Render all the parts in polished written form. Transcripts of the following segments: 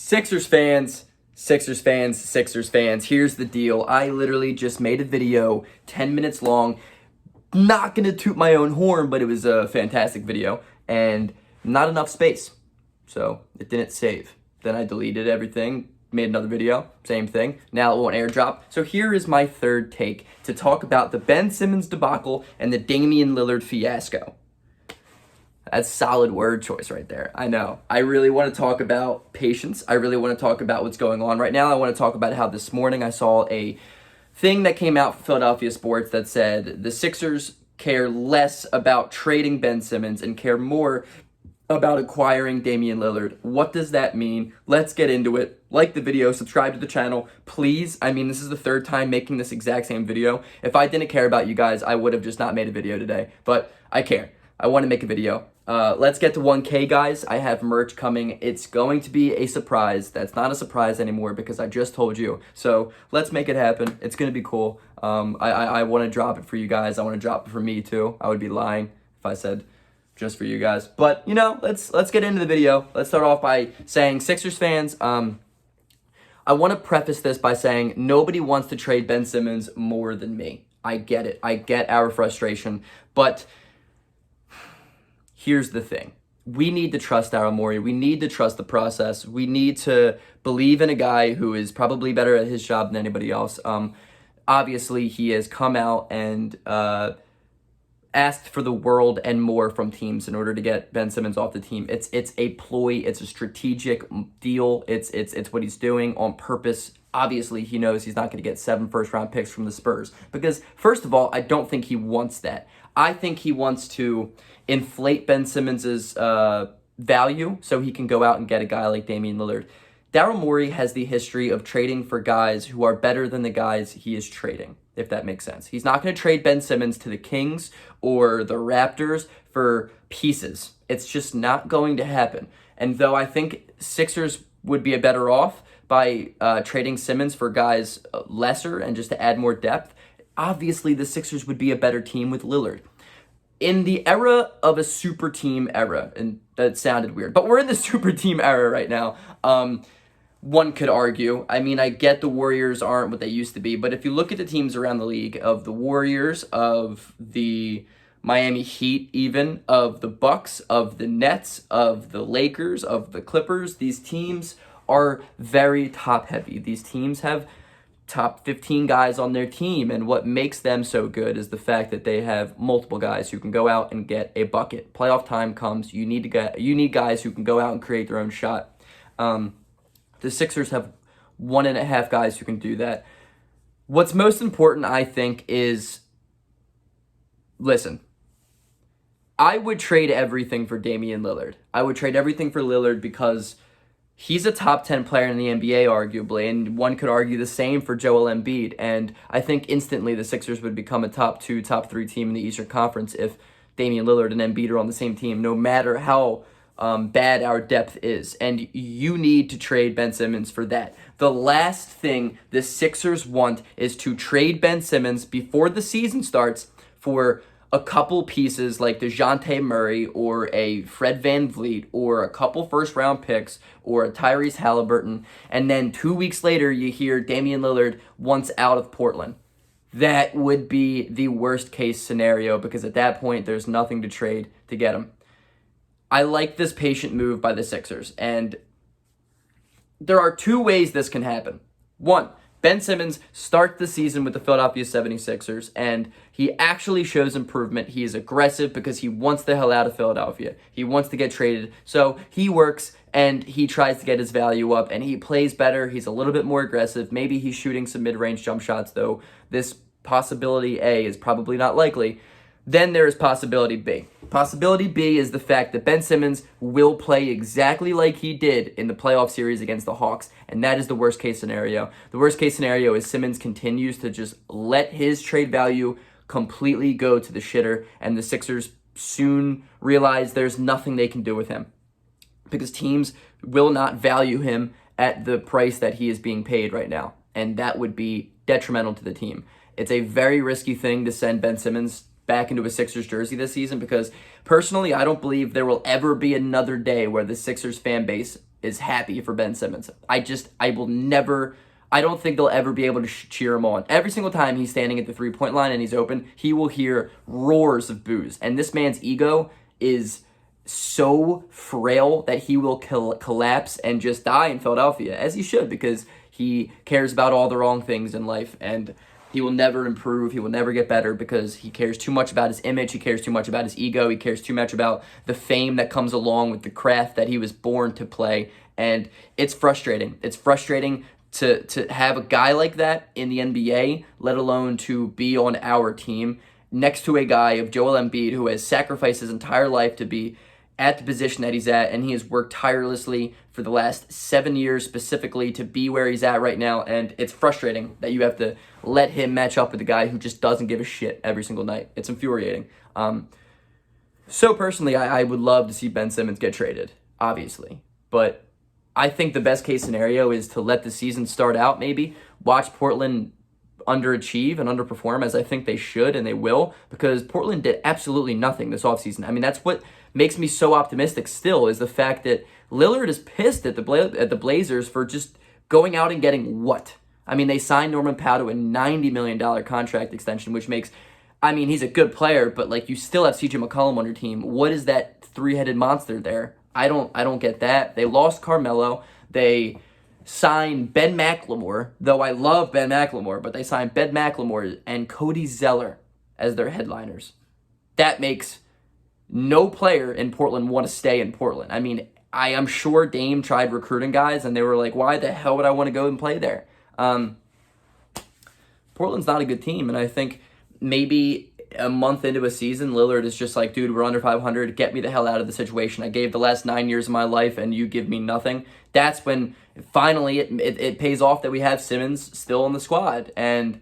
Sixers fans, here's the deal. I literally just made a video 10 minutes long. Not gonna toot my own horn, but it was a fantastic video and not enough space. So it didn't save. Then I deleted everything, made another video, same thing. Now it won't airdrop. So here is my third take to talk about the Ben Simmons debacle and the Damian Lillard fiasco. That's solid word choice right there. I know. I really want to talk about patience. I really want to talk about what's going on right now. I want to talk about how this morning I saw a thing that came out from Philadelphia sports that said the Sixers care less about trading Ben Simmons and care more about acquiring Damian Lillard. What does that mean? Let's get into it. Like the video, subscribe to the channel, please. I mean, this is the third time making this exact same video. If I didn't care about you guys, I would have just not made a video today, but I care. I want to make a video. Let's get to 1K, guys. I have merch coming. It's going to be a surprise. That's not a surprise anymore because I just told you. So let's make it happen. It's going to be cool. I want to drop it for you guys. I want to drop it for me too. I would be lying if I said just for you guys. But, you know, let's get into the video. Let's start off by saying, Sixers fans, I want to preface this by saying nobody wants to trade Ben Simmons more than me. I get it. I get our frustration. But here's the thing. We need to trust Daryl Morey. We need to trust the process. We need to believe in a guy who is probably better at his job than anybody else. Obviously, he has come out and asked for the world and more from teams in order to get Ben Simmons off the team. It's a ploy. It's a strategic deal. It's what he's doing on purpose. Obviously, he knows he's not going to get 7 first-round picks from the Spurs because, first of all, I don't think he wants that. I think he wants to inflate Ben Simmons' value so he can go out and get a guy like Damian Lillard. Daryl Morey has the history of trading for guys who are better than the guys he is trading, if that makes sense. He's not going to trade Ben Simmons to the Kings or the Raptors for pieces. It's just not going to happen. And though I think Sixers would be better off by trading Simmons for guys lesser and just to add more depth, obviously the Sixers would be a better team with Lillard. In the era of a super team era, and that sounded weird, but we're in the super team era right now, one could argue. I mean, I get the Warriors aren't what they used to be, but if you look at the teams around the league, of the Warriors, of the Miami Heat even, of the Bucks, of the Nets, of the Lakers, of the Clippers, these teams are very top-heavy. These teams have top 15 guys on their team, and what makes them so good is the fact that they have multiple guys who can go out and get a bucket. Playoff time comes, you need guys who can go out and create their own shot. The Sixers have 1.5 guys who can do that. What's most important, I think, is, listen, I would trade everything for Damian Lillard. I would trade everything for Lillard because he's a top 10 player in the NBA, arguably, and one could argue the same for Joel Embiid. And I think instantly the Sixers would become a top 2, top 3 team in the Eastern Conference if Damian Lillard and Embiid are on the same team, no matter how bad our depth is. And you need to trade Ben Simmons for that. The last thing the Sixers want is to trade Ben Simmons before the season starts for a couple pieces like DeJounte Murray or a Fred VanVleet or a couple first-round picks or a Tyrese Halliburton, and then 2 weeks later you hear Damian Lillard wants out of Portland. That would be the worst-case scenario because at that point there's nothing to trade to get him. I like this patient move by the Sixers, and there are 2 ways this can happen. 1, Ben Simmons starts the season with the Philadelphia 76ers, and he actually shows improvement. He is aggressive because he wants the hell out of Philadelphia. He wants to get traded, so he works and he tries to get his value up, and he plays better. He's a little bit more aggressive. Maybe he's shooting some mid-range jump shots, though this possibility A is probably not likely. Then there is possibility B. Possibility B is the fact that Ben Simmons will play exactly like he did in the playoff series against the Hawks, and that is the worst case scenario. The worst case scenario is Simmons continues to just let his trade value completely go to the shitter, and the Sixers soon realize there's nothing they can do with him because teams will not value him at the price that he is being paid right now, and that would be detrimental to the team. It's a very risky thing to send Ben Simmons back into a Sixers jersey this season because personally, I don't believe there will ever be another day where the Sixers fan base is happy for Ben Simmons. I will never, I don't think they'll ever be able to cheer him on. Every single time he's standing at the three-point line and he's open, he will hear roars of boos. And this man's ego is so frail that he will collapse and just die in Philadelphia, as he should, because he cares about all the wrong things in life, and he will never improve. He will never get better because he cares too much about his image. He cares too much about his ego. He cares too much about the fame that comes along with the craft that he was born to play. And it's frustrating. It's frustrating to have a guy like that in the NBA, let alone to be on our team next to a guy of Joel Embiid who has sacrificed his entire life to be at the position that he's at, and he has worked tirelessly for the last 7 years specifically to be where he's at right now, and it's frustrating that you have to let him match up with a guy who just doesn't give a shit every single night. It's infuriating. So personally, I would love to see Ben Simmons get traded, obviously, but I think the best case scenario is to let the season start out, maybe, watch Portland underachieve and underperform, as I think they should and they will, because Portland did absolutely nothing this offseason. I mean, that's what makes me so optimistic still, is the fact that Lillard is pissed at the Blazers for just going out and getting what? I mean, they signed Norman Powell to a $90 million contract extension, which makes, I mean, he's a good player, but like, you still have CJ McCollum on your team. What is that three-headed monster there? I don't get that. They lost Carmelo. They signed Ben McLemore, though I love Ben McLemore, but they signed Ben McLemore and Cody Zeller as their headliners. That makes no player in Portland want to stay in Portland. I mean, I am sure Dame tried recruiting guys, and they were like, why the hell would I want to go and play there? Portland's not a good team, and I think maybe a month into a season, Lillard is just like, dude, we're under 500. Get me the hell out of the situation. I gave the last 9 years of my life, and you give me nothing. That's when finally it pays off that we have Simmons still on the squad. And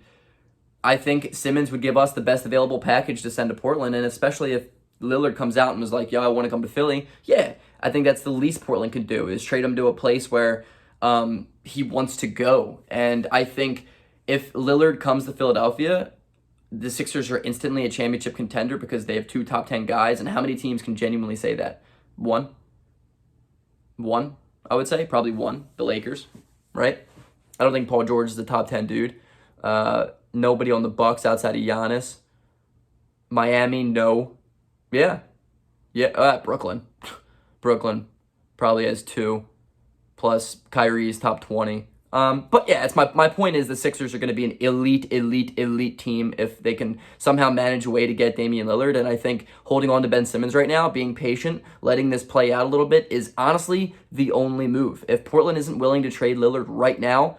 I think Simmons would give us the best available package to send to Portland, and especially if Lillard comes out and was like, yo, I want to come to Philly. Yeah, I think that's the least Portland could do, is trade him to a place where he wants to go. And I think if Lillard comes to Philadelphia, the Sixers are instantly a championship contender because they have 2 top 10 guys. And how many teams can genuinely say that? One, I would say. Probably one. The Lakers, right? I don't think Paul George is a top 10 dude. Nobody on the Bucks outside of Giannis. Miami, no. Yeah. Brooklyn. Brooklyn probably has 2. Plus Kyrie's top 20. But yeah, it's my point is the Sixers are going to be an elite team if they can somehow manage a way to get Damian Lillard. And I think holding on to Ben Simmons right now, being patient, letting this play out a little bit is honestly the only move. If Portland isn't willing to trade Lillard right now,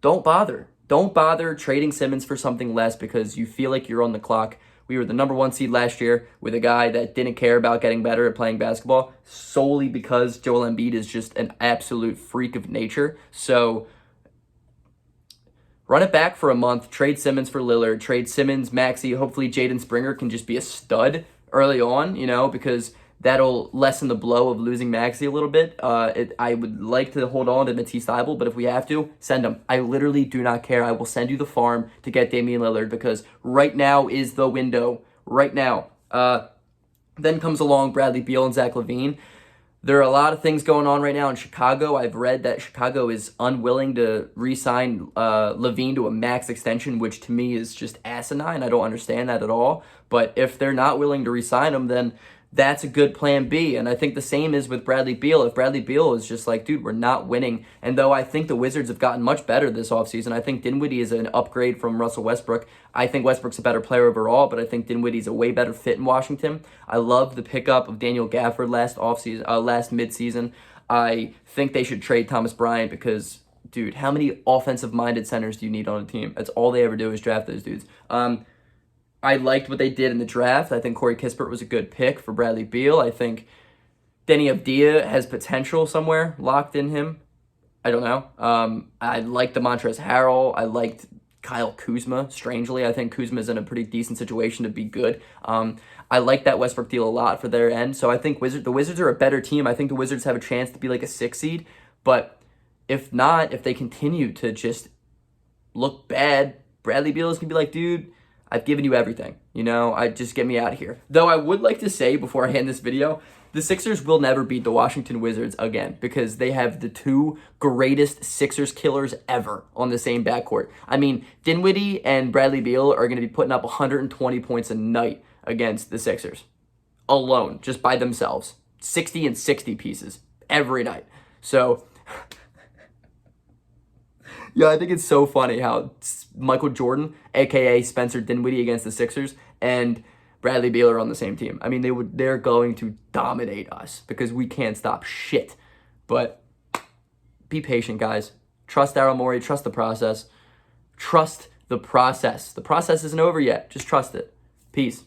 don't bother. Don't bother trading Simmons for something less because you feel like you're on the clock. We were the number 1 seed last year with a guy that didn't care about getting better at playing basketball solely because Joel Embiid is just an absolute freak of nature. So run it back for a month, trade Simmons for Lillard, trade Simmons, Maxey. Hopefully Jaden Springer can just be a stud early on, because that'll lessen the blow of losing Maxey a little bit. I would like to hold on to Matisse Thybulle, but if we have to, send him. I literally do not care. I will send you the farm to get Damian Lillard because right now is the window. Right now. Then comes along Bradley Beal and Zach LaVine. There are a lot of things going on right now in Chicago. I've read that Chicago is unwilling to re-sign LaVine to a max extension, which to me is just asinine. I don't understand that at all. But if they're not willing to re-sign him, then that's a good plan B. And I think the same is with Bradley Beal. If Bradley Beal is just like, dude, we're not winning. And though I think the Wizards have gotten much better this offseason, I think Dinwiddie is an upgrade from Russell Westbrook. I think Westbrook's a better player overall, but I think Dinwiddie's a way better fit in Washington. I love the pickup of Daniel Gafford last midseason. I think they should trade Thomas Bryant because, dude, how many offensive-minded centers do you need on a team? That's all they ever do is draft those dudes. I liked what they did in the draft. I think Corey Kispert was a good pick for Bradley Beal. I think Denny Avdia has potential somewhere locked in him. I don't know. I liked the Montrezl Harrell. I liked Kyle Kuzma, strangely. I think Kuzma's in a pretty decent situation to be good. I like that Westbrook deal a lot for their end. So I think the Wizards are a better team. I think the Wizards have a chance to be like a 6 seed. But if not, if they continue to just look bad, Bradley Beal is going to be like, dude, I've given you everything, I just get me out of here. Though I would like to say before I end this video, The Sixers will never beat the Washington Wizards again because they have the two greatest Sixers killers ever on the same backcourt. I mean, Dinwiddie and Bradley Beal are going to be putting up 120 points a night against the Sixers alone, just by themselves. 60 and 60 pieces every night. So, yeah, I think it's so funny how Michael Jordan, a.k.a. Spencer Dinwiddie against the Sixers, and Bradley Beal are on the same team. I mean, they're going to dominate us because we can't stop shit. But be patient, guys. Trust Daryl Morey. Trust the process. Trust the process. The process isn't over yet. Just trust it. Peace.